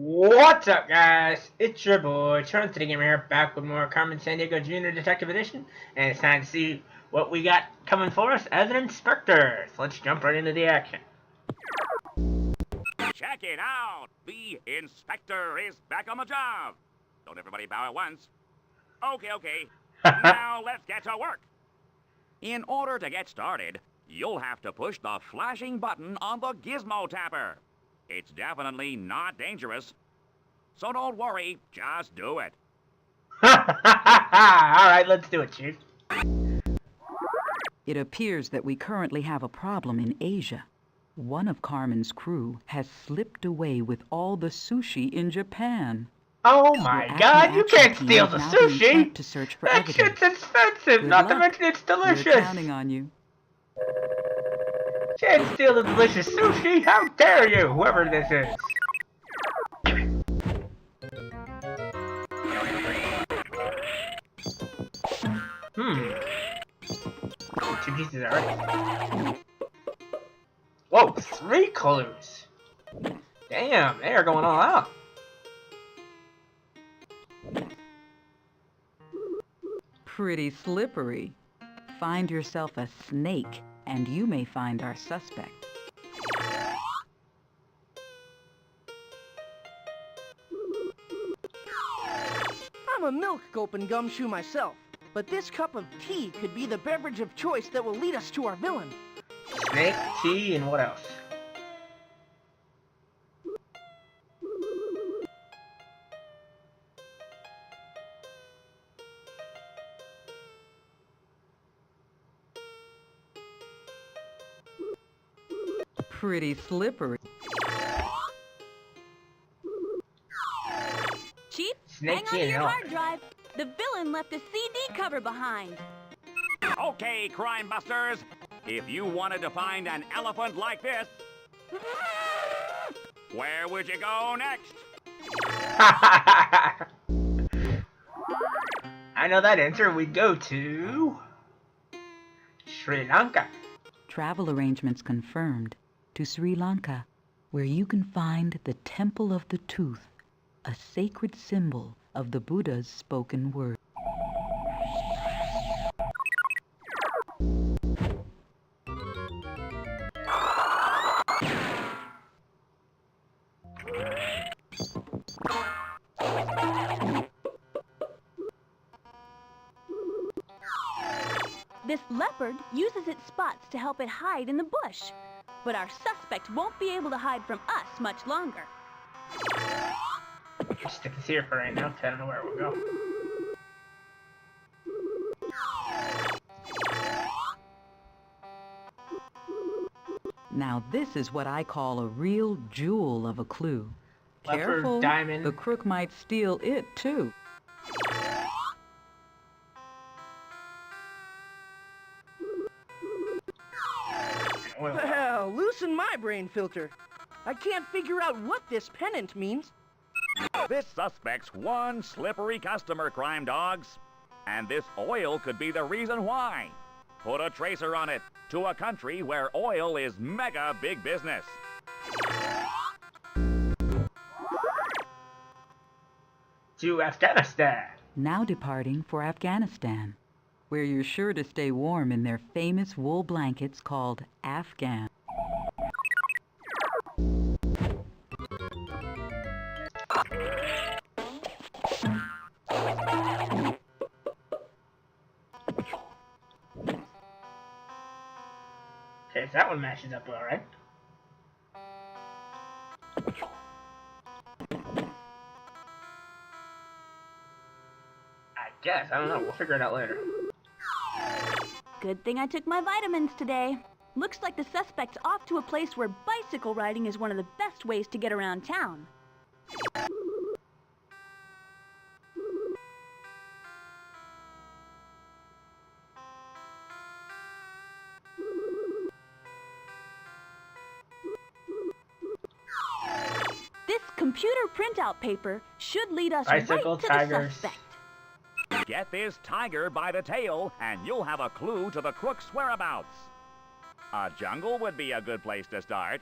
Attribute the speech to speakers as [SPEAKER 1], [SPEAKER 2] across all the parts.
[SPEAKER 1] What's up, guys? It's your boy, Charles the Gamer here, back with more Carmen Sandiego Jr. Detective Edition, and it's time to see what we got coming for us as an inspector. So let's jump right into the action.
[SPEAKER 2] Check it out! The inspector is back on the job! Don't everybody bow at once. Okay. Now let's get to work. In order to get started, you'll have to push the flashing button on the gizmo tapper. It's definitely not dangerous. So don't worry, just do it.
[SPEAKER 1] Alright, let's do it, Chief.
[SPEAKER 3] It appears that we currently have a problem in Asia. One of Carmen's crew has slipped away with all the sushi in Japan.
[SPEAKER 1] Oh my god, you can't steal the sushi!
[SPEAKER 3] To search for
[SPEAKER 1] that
[SPEAKER 3] evidence.
[SPEAKER 1] shit's expensive, not to mention it's delicious!
[SPEAKER 3] We're counting on you.
[SPEAKER 1] Can't steal the delicious sushi! How dare you, whoever this is! Two pieces already. Whoa, 3 clues! Damn, they are going all out.
[SPEAKER 3] Pretty slippery. Find yourself a snake, and you may find our suspect.
[SPEAKER 4] I'm a milk gulping gumshoe myself, but this cup of tea could be the beverage of choice that will lead us to our villain.
[SPEAKER 1] Snake, tea, and what else?
[SPEAKER 3] Pretty slippery.
[SPEAKER 5] Chief,
[SPEAKER 1] Snake,
[SPEAKER 5] hang on
[SPEAKER 1] tea,
[SPEAKER 5] to
[SPEAKER 1] and
[SPEAKER 5] your
[SPEAKER 1] elk.
[SPEAKER 5] hard drive. The villain left a CD cover behind.
[SPEAKER 2] Okay, crime busters. If you wanted to find an elephant like this, where would you go next?
[SPEAKER 1] I know that answer. We go to Sri Lanka.
[SPEAKER 3] Travel arrangements confirmed to Sri Lanka, where you can find the Temple of the Tooth, a sacred symbol of the Buddha's spoken word.
[SPEAKER 5] This leopard uses its spots to help it hide in the bush. But our suspect won't be able to hide from us much longer.
[SPEAKER 1] Just stick this here for right now, because I don't know where we'll go.
[SPEAKER 3] Now this is what I call a real jewel of a clue.
[SPEAKER 1] Leopard,
[SPEAKER 3] Careful,
[SPEAKER 1] diamond.
[SPEAKER 3] the crook might steal it too.
[SPEAKER 1] Oil.
[SPEAKER 4] Well, loosen my brain filter. I can't figure out what this pennant means.
[SPEAKER 2] This suspect's one slippery customer, crime dogs. And this oil could be the reason why. Put a tracer on it to a country where oil is mega big business.
[SPEAKER 1] To Afghanistan.
[SPEAKER 3] Now departing for Afghanistan, where you're sure to stay warm in their famous wool blankets called Afghan.
[SPEAKER 1] Okay, so that one matches up well, right? I guess. I don't know. We'll figure it out later.
[SPEAKER 5] Good thing I took my vitamins today. Looks like the suspect's off to a place where bicycle riding is one of the best ways to get around town. This computer printout paper should lead us
[SPEAKER 1] Bicycle,
[SPEAKER 5] right to
[SPEAKER 1] tigers.
[SPEAKER 5] the suspect.
[SPEAKER 2] Get this tiger by the tail, and you'll have a clue to the crook's whereabouts. A jungle would be a good place to start.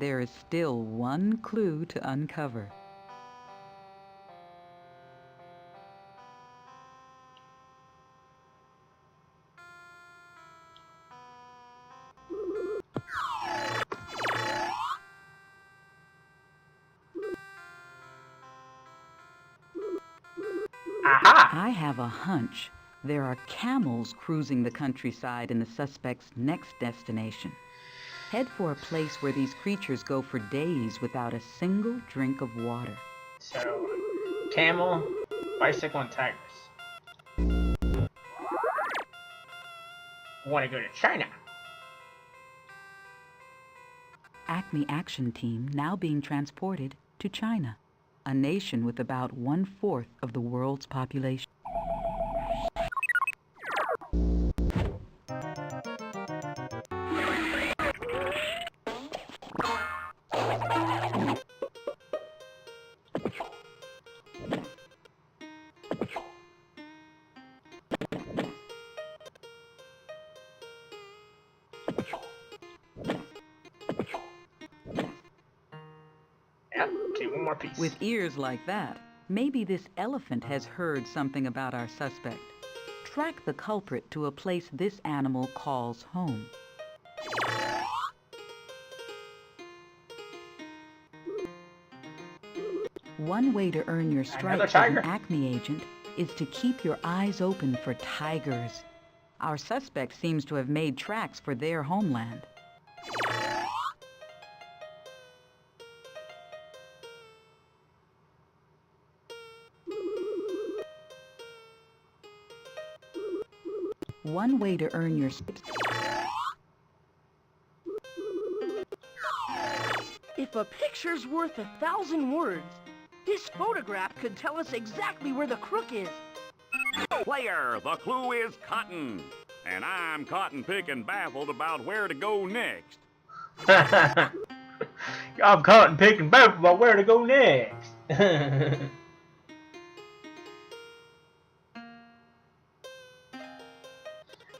[SPEAKER 3] there is still one clue to uncover.
[SPEAKER 1] Aha!
[SPEAKER 3] I have a hunch there are camels cruising the countryside in the suspect's next destination. Head for a place where these creatures go for days without a single drink of water.
[SPEAKER 1] So, camel, bicycle, and tigers. Want to go to China?
[SPEAKER 3] Acme Action Team now being transported to China, a nation with about 1/4 of the world's population.
[SPEAKER 1] One more piece.
[SPEAKER 3] With ears like that, maybe this elephant has heard something about our suspect. Track the culprit to a place this animal calls home. One way to earn your stripes as an Acme agent is to keep your eyes open for tigers. Our suspect seems to have made tracks for their homeland. One way to earn your stripes.
[SPEAKER 4] If a picture's worth 1,000 words, this photograph could tell us exactly where the crook is.
[SPEAKER 2] Player, the clue is cotton. And I'm cotton picking baffled about where to go next.
[SPEAKER 1] I'm cotton picking baffled about where to go next.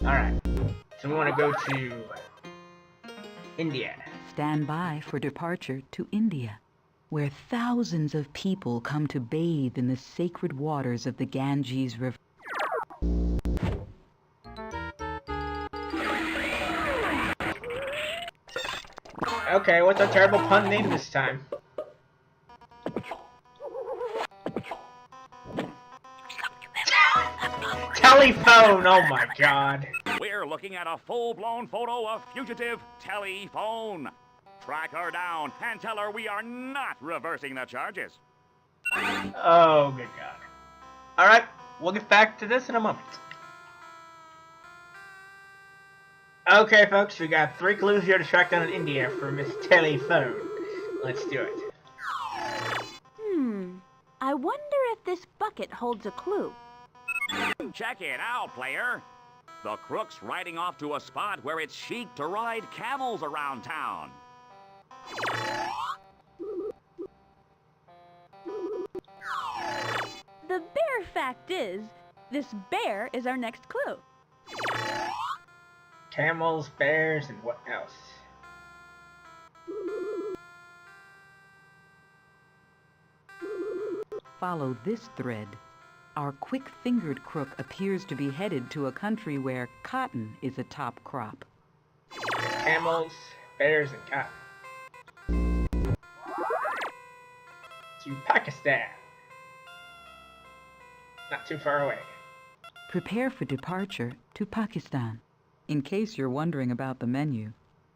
[SPEAKER 1] Alright, so we want to go to India.
[SPEAKER 3] Stand by for departure to India, where thousands of people come to bathe in the sacred waters of the Ganges River.
[SPEAKER 1] Okay, what's our terrible pun name this time? Telephone! Oh my god.
[SPEAKER 2] We're looking at a full-blown photo of fugitive telephone. Track her down and tell her we are not reversing the charges.
[SPEAKER 1] Oh, good god. Alright, we'll get back to this in a moment. Okay, folks, we got 3 clues here to track down in India for Miss Telephone. Let's do it.
[SPEAKER 5] I wonder if this bucket holds a clue.
[SPEAKER 2] Check it out, player. The crook's riding off to a spot where it's chic to ride camels around town.
[SPEAKER 5] The bare fact is, this bear is our next clue.
[SPEAKER 1] Camels, bears, and what else?
[SPEAKER 3] Follow this thread. Our quick-fingered crook appears to be headed to a country where cotton is a top crop.
[SPEAKER 1] Camels, bears, and cotton. To Pakistan. Not too far away.
[SPEAKER 3] Prepare for departure to Pakistan. In case you're wondering about the menu,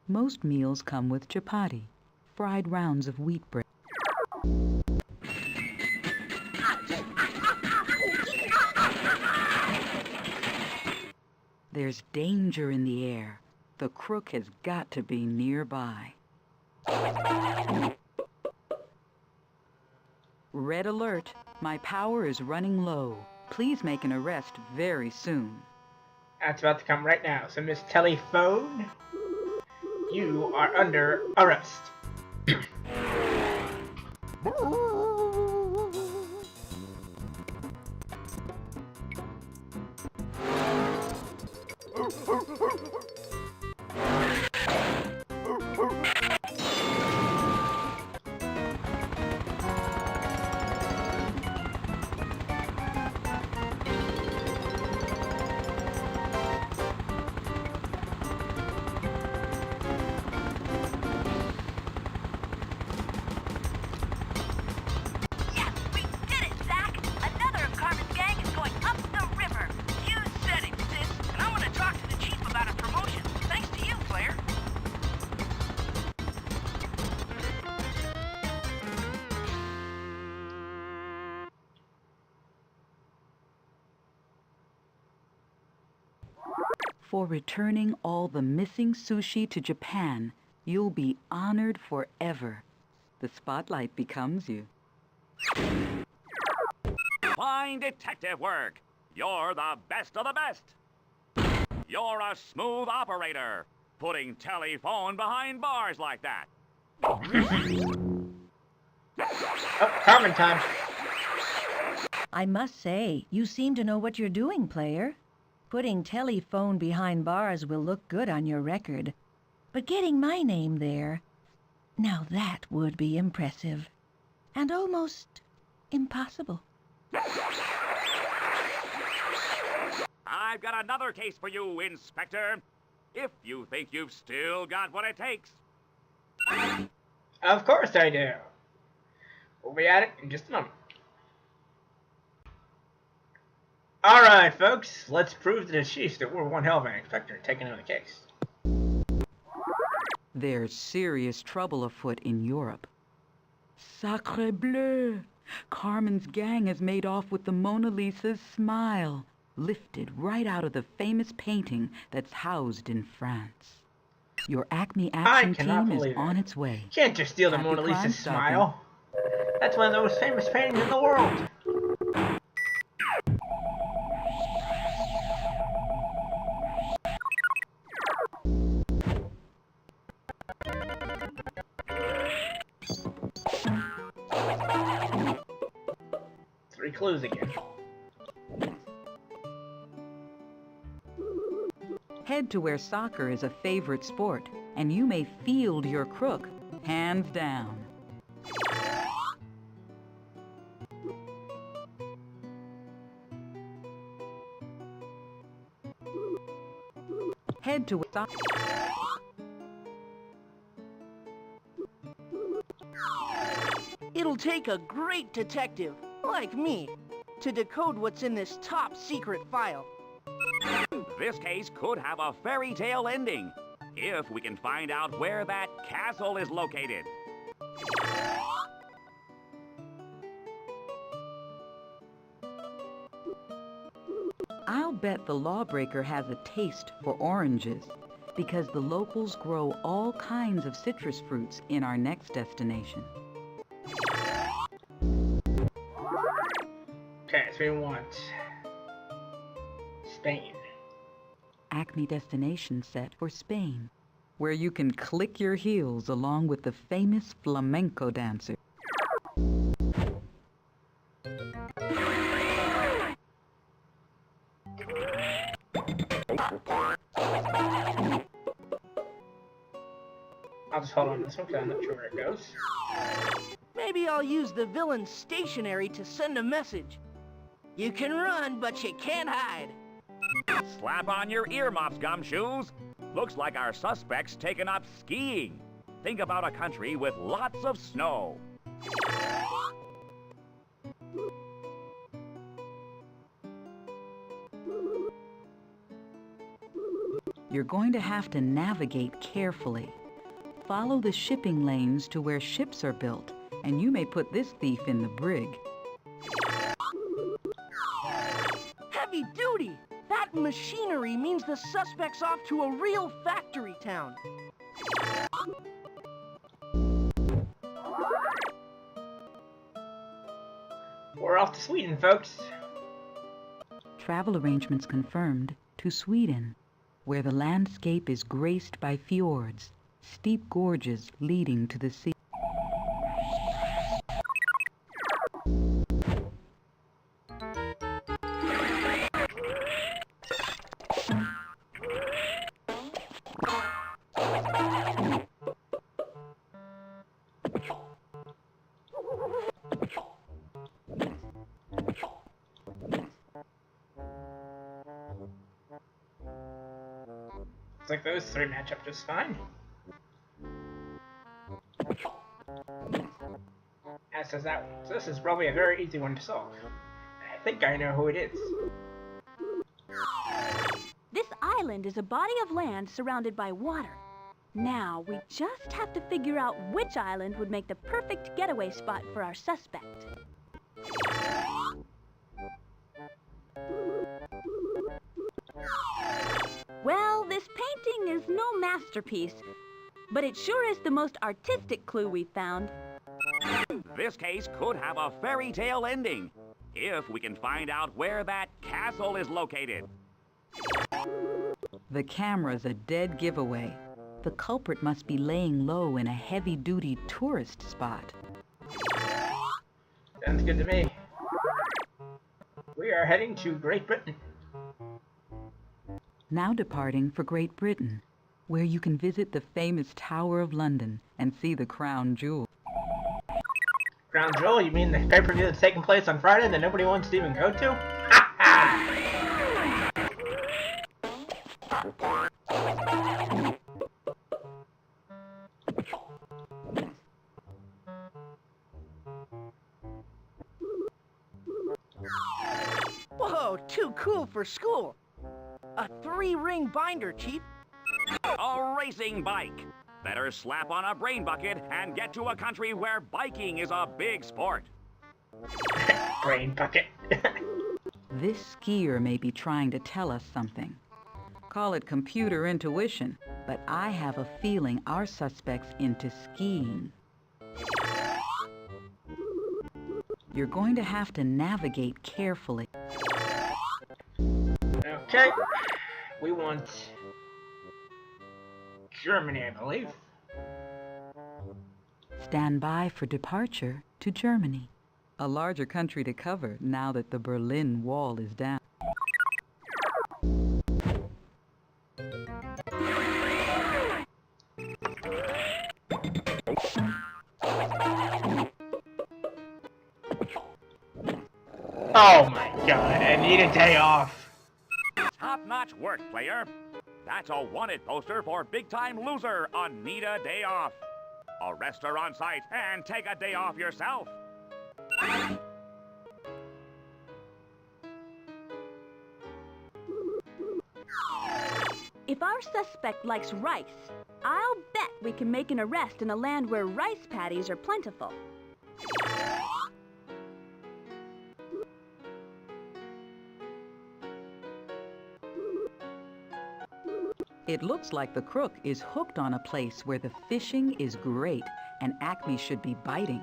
[SPEAKER 3] most meals come with chapati, fried rounds of wheat bread. There's danger in the air. The crook has got to be nearby. Red alert. My power is running low. Please make an arrest very soon.
[SPEAKER 1] That's about to come right now. So, Miss Telephone, you are under arrest.
[SPEAKER 3] for returning all the missing sushi to Japan, you'll be honored forever. The spotlight becomes you.
[SPEAKER 2] Fine detective work. You're the best of the best. You're a smooth operator, putting telephone behind bars like that.
[SPEAKER 1] Oh, Carmen time.
[SPEAKER 6] I must say, you seem to know what you're doing, player. Putting telephone behind bars will look good on your record. But getting my name there, now that would be impressive. And almost impossible.
[SPEAKER 2] I've got another case for you, Inspector. If you think you've still got what it takes.
[SPEAKER 1] Of course I do. We'll be at it in just a moment. Alright, folks. Let's prove to the chiefs that we're one hell of an inspector taking on the case.
[SPEAKER 3] There's serious trouble afoot in Europe. Sacre bleu! Carmen's gang has made off with the Mona Lisa's smile, lifted right out of the famous painting that's housed in France. Your Acme action team is on its way.
[SPEAKER 1] You can't just steal the
[SPEAKER 3] Happy
[SPEAKER 1] Mona
[SPEAKER 3] crime
[SPEAKER 1] Lisa's
[SPEAKER 3] stopping.
[SPEAKER 1] smile. That's one of the most famous paintings in the world. Three clues again.
[SPEAKER 3] Head to where soccer is a favorite sport, and you may field your crook, hands down. Head to where soccer...
[SPEAKER 4] It'll take a great detective, like me, to decode what's in this top secret file.
[SPEAKER 2] This case could have a fairy tale ending, if we can find out where that castle is located.
[SPEAKER 3] I'll bet the lawbreaker has a taste for oranges, because the locals grow all kinds of citrus fruits in our next destination.
[SPEAKER 1] Okay, so we want Spain.
[SPEAKER 3] Acme destination set for Spain, where you can click your heels along with the famous flamenco dancer.
[SPEAKER 1] I'll just hold on to this one because I'm not sure where it goes.
[SPEAKER 4] Maybe I'll use the villain's stationery to send a message. You can run, but you can't hide.
[SPEAKER 2] Slap on your earmuffs, gumshoes. Looks like our suspect's taken up skiing. Think about a country with lots of snow.
[SPEAKER 3] You're going to have to navigate carefully. Follow the shipping lanes to where ships are built, and you may put this thief in the brig.
[SPEAKER 4] Heavy duty! That machinery means the suspect's off to a real factory town.
[SPEAKER 1] We're off to Sweden, folks.
[SPEAKER 3] Travel arrangements confirmed to Sweden, where the landscape is graced by fjords, steep gorges leading to the sea.
[SPEAKER 1] Looks like those three match up just fine. As does that one. So this is probably a very easy one to solve. I think I know who it is.
[SPEAKER 5] This island is a body of land surrounded by water. Now, we just have to figure out which island would make the perfect getaway spot for our suspect. Well, no masterpiece, but it sure is the most artistic clue we've found.
[SPEAKER 2] This case could have a fairy tale ending, if we can find out where that castle is located.
[SPEAKER 3] The camera's a dead giveaway. The culprit must be laying low in a heavy-duty tourist spot.
[SPEAKER 1] Sounds good to me. We are heading to Great Britain.
[SPEAKER 3] Now departing for Great Britain, where you can visit the famous Tower of London and see the crown jewel.
[SPEAKER 1] Crown Jewel? You mean the pay-per-view that's taking place on Friday that nobody wants to even go to? Ha ha!
[SPEAKER 4] Whoa, too cool for school. A 3-ring binder, Chief.
[SPEAKER 2] A racing bike. Better slap on a brain bucket and get to a country where biking is a big sport.
[SPEAKER 1] Brain bucket.
[SPEAKER 3] This skier may be trying to tell us something. Call it computer intuition, but I have a feeling our suspect's into skiing. You're going to have to navigate carefully.
[SPEAKER 1] Okay. We want Germany, I believe.
[SPEAKER 3] Stand by for departure to Germany, a larger country to cover now that the Berlin Wall is down.
[SPEAKER 1] Oh my god, I need a day off.
[SPEAKER 2] Top-notch work, player. That's a wanted poster for big-time loser on Need a Day Off. Arrest her on site and take a day off yourself.
[SPEAKER 5] If our suspect likes rice, I'll bet we can make an arrest in a land where rice paddies are plentiful.
[SPEAKER 3] It looks like the crook is hooked on a place where the fishing is great and Acme should be biting.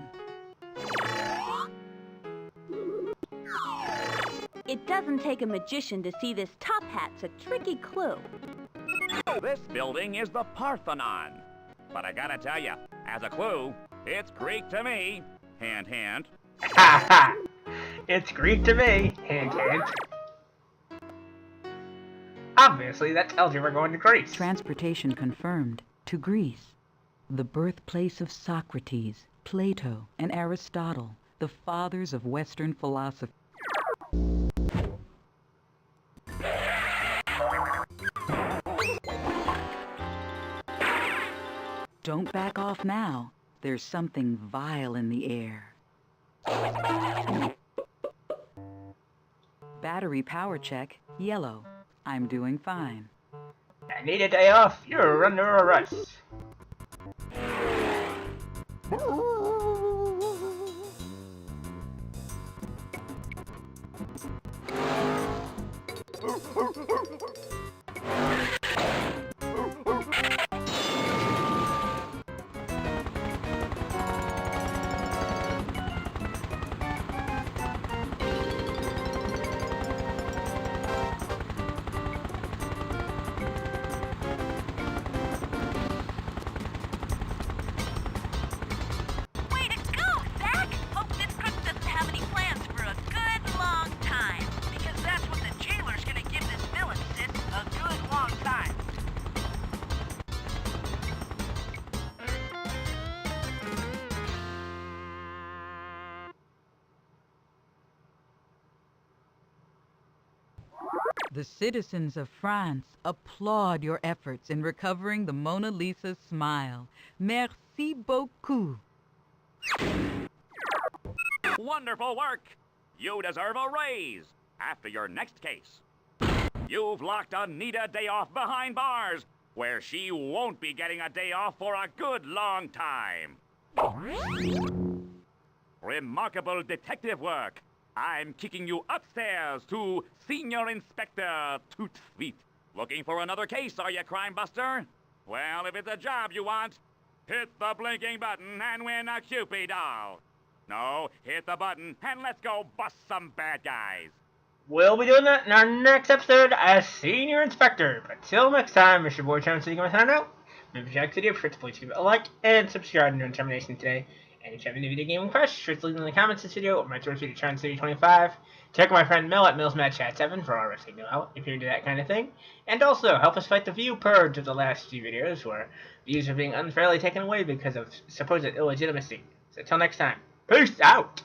[SPEAKER 5] It doesn't take a magician to see this top hat's a tricky clue.
[SPEAKER 2] This building is the Parthenon. But I gotta tell you, as a clue, it's Greek to me. Hint, hint.
[SPEAKER 1] Ha ha! It's Greek to me. Hint, hint. Obviously, that tells you we're going to Greece.
[SPEAKER 3] Transportation confirmed to Greece, the birthplace of Socrates, Plato, and Aristotle, the fathers of Western philosophy. Don't back off now. There's something vile in the air. Battery power check, yellow. I'm doing fine.
[SPEAKER 1] I need a day off. You're under arrest.
[SPEAKER 5] Way to go, Zach! Hope this crook doesn't have any plans for a good long time. Because that's what the jailer's gonna give this villain, Sid. A good long time.
[SPEAKER 3] The citizens of France applaud your efforts in recovering the Mona Lisa's smile. Merci beaucoup.
[SPEAKER 2] Wonderful work! You deserve a raise after your next case. You've locked Anita Day Off behind bars, where she won't be getting a day off for a good long time. Remarkable detective work. I'm kicking you upstairs to Senior Inspector Toot Sweet. Looking for another case, are you, Crime Buster? Well, if it's a job you want, hit the blinking button and win a Cupid doll. No, hit the button and let's go bust some bad guys.
[SPEAKER 1] We'll be doing that in our next episode as Senior Inspector. But till next time, Mr. Boy Charm City, sign out. Remember to check the video, please give it a like and subscribe to Termination today. And if you have any video gaming questions, sure to leave them in the comments of this video or my Twitter feed at CharmCity25. Check my friend Mel at MillsMadChat7 for all wrestling know-how if you're into that kind of thing. And also, help us fight the view purge of the last few videos where views are being unfairly taken away because of supposed illegitimacy. So till next time, peace out!